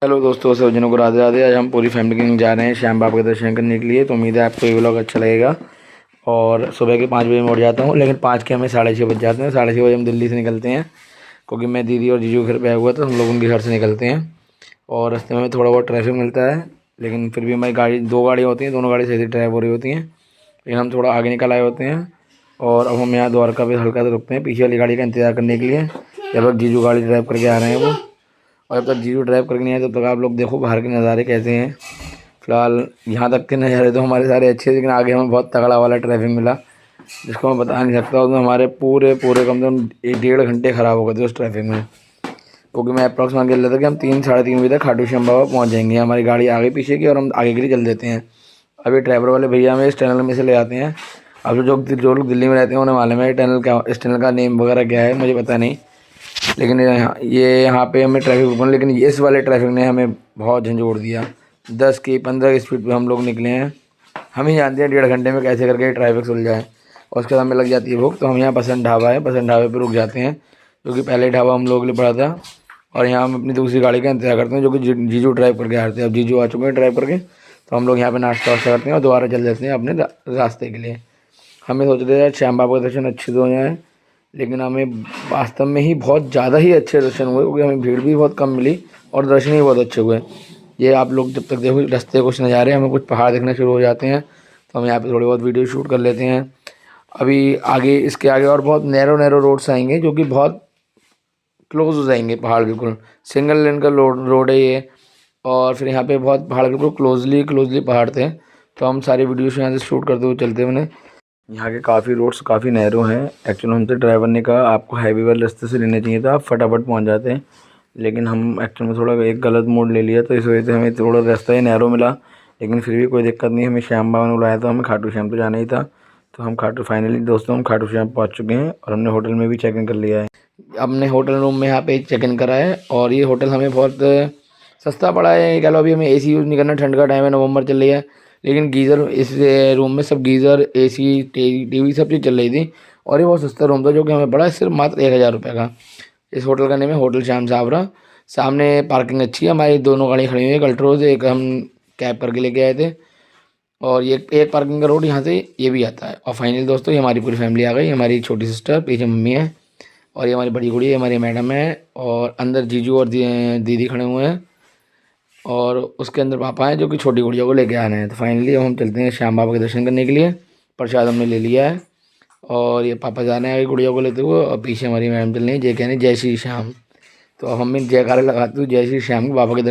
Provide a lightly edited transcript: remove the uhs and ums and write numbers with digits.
Hello दोस्तों, सब जनों को राधे राधे। आज हम पूरी फैमिली के जा रहे हैं श्याम बाबा के दर्शन करने के लिए। तो उम्मीद है आपको ये व्लॉग अच्छा लगेगा। और सुबह के 5 बजे मैं उठ जाता हूँ, लेकिन 5 के हमें 6:30 बज जाते हैं। 6:30 बजे हम दिल्ली से निकलते हैं, क्योंकि मैं दीदी और जीजू घर पे आया हुआ था। हम लोग उनके घर से निकलते हैं और रास्ते में थोड़ा बहुत ट्रैफिक मिलता है, लेकिन फिर भी हमारी गाड़ी 2 गाड़ियाँ होती हैं, दोनों गाड़ी सही से ड्राइव हो रही होती हैं। लेकिन हम थोड़ा आगे निकल आए होते हैं और अब हम यहाँ द्वारका पे हल्का से रुकते हैं पीछे वाली गाड़ी का इंतज़ार करने के लिए, जब तक जीजू गाड़ी ड्राइव करके आ रहे हैं वो। और जब तक जीरो ड्राइव करके नहीं आए तब तक आप लोग देखो बाहर के नज़ारे कैसे हैं। फ़िलहाल यहाँ तक के नज़ारे तो हमारे सारे अच्छे हैं, लेकिन आगे हमें बहुत तगड़ा वाला ट्रैफिक मिला, जिसको मैं बता नहीं सकता। उसमें हमारे पूरे पूरे कम से कम 1.5 घंटे ख़राब हो गए थे उस ट्रैफिक में, क्योंकि मैं अप्रॉक्स मान के चल रहा था कि हम 3-3:30 बजे तक खाटू श्याम बाबा पहुँच जाएंगे। हमारी गाड़ी आगे पीछे की और हम आगे के लिए चल देते हैं। अभी ड्राइवर वाले भैया हमें इस टनल में से ले आते हैं। अब जो लोग दिल्ली में रहते हैं उन्हें मालूम है टनल क्या, इस टनल का नेम वगैरह क्या है, मुझे पता नहीं। लेकिन यहाँ पे हमें ट्रैफिक रुकना, लेकिन इस वाले ट्रैफिक ने हमें बहुत झंझोड़ दिया। 10 की 15 की स्पीड पे हम लोग निकले हैं। हम ही जानते हैं 1.5 घंटे में कैसे करके ट्रैफिक सुलझ जाए। और उसके बाद हमें लग जाती है भूख, तो हम यहाँ बसंत ढाबा है, बसंत ढाबे पे रुक जाते हैं, जो कि पहले ढाबा हम लोग के लिए पड़ा था। और यहाँ हम अपनी दूसरी गाड़ी का इंतजार करते हैं, जो कि जीजू ड्राइव करके आ रहे थे। अब जीजू आ चुके हैं ड्राइव करके, तो हम लोग यहाँ पे नाश्ता वाश्ता करते हैं और दोबारा चल जाते हैं अपने रास्ते के लिए। हमें सोच रहे थे श्याम बाबा के दर्शन अच्छे से हो जाएँ, लेकिन हमें वास्तव में ही बहुत ज़्यादा ही अच्छे दर्शन हुए, क्योंकि हमें भीड़ भी बहुत कम मिली और दर्शन ही बहुत अच्छे हुए। ये आप लोग जब तक देखो रास्ते कुछ नज़ारे, हमें कुछ पहाड़ दिखना शुरू हो जाते हैं, तो हम यहाँ पे थोड़ी बहुत वीडियो शूट कर लेते हैं। अभी आगे, इसके आगे और बहुत नैरो नैरो रोड्स आएंगे, जो कि बहुत क्लोज हो जाएंगे पहाड़, बिल्कुल सिंगल लेन का रोड है ये। और फिर यहाँ पे बहुत पहाड़ बिल्कुल क्लोजली पहाड़ थे, तो हम सारी वीडियोस यहाँ से शूट करते हुए चलते हुए। यहाँ के काफ़ी रोड्स काफ़ी नैरो हैं। एक्चुअली हमसे ड्राइवर ने कहा आपको हाईवे वाले रास्ते से लेने चाहिए था, आप फटाफट पहुँच जाते हैं। लेकिन हम एक्चुअल में थोड़ा एक गलत मोड़ ले लिया, तो इस वजह से हमें थोड़ा रास्ता ही नैरो मिला। लेकिन फिर भी कोई दिक्कत नहीं, हमें श्याम बाबा ने बुलाया था, हमें खाटू श्याम तो जाना ही था। तो हम फाइनली दोस्तों हम खाटू श्याम पहुँच चुके हैं और हमने होटल में भी चेक इन कर लिया है। हमने होटल रूम में यहाँ पे चेक इन करा है, और ये होटल हमें बहुत सस्ता पड़ा है। कह लो अभी हमें AC यूज़ नहीं करना, ठंड का टाइम है, नवंबर चल रही है, लेकिन गीज़र इस रूम में सब गीज़र AC TV सब चीज़ चल रही थी। और ये बहुत सस्ता रूम था, जो कि हमें पड़ा सिर्फ मात्र 1000 रुपये का। इस होटल का नेम है होटल श्याम सावरा। सामने पार्किंग अच्छी है, हमारी दोनों गाड़ी खड़ी हुई है, एक अल्ट्रोज, एक हम कैब करके लेके आए थे। और ये एक पार्किंग का रोड यहाँ से ये भी आता है। और फाइनली दोस्तों ये हमारी पूरी फैमिली आ गई। हमारी छोटी सिस्टर, पीछे मम्मी है, और ये हमारी बड़ी गुड़ी है, हमारी मैडम है, और अंदर जीजू और दीदी खड़े हुए हैं, और उसके अंदर पापा हैं, जो कि छोटी गुड़िया को लेके आ रहे हैं। तो फाइनली हम चलते हैं श्याम बाबा के दर्शन करने के लिए। प्रसाद हमने ले लिया है, और ये पापा जा रहे हैं आगे गुड़िया को लेते हुए, और पीछे हमारी मैडम चल रही है, जय कहने जय श्री श्याम। तो अब हम जयकारे लगाते हुए जय श्री श्याम के बाबा के दर्शन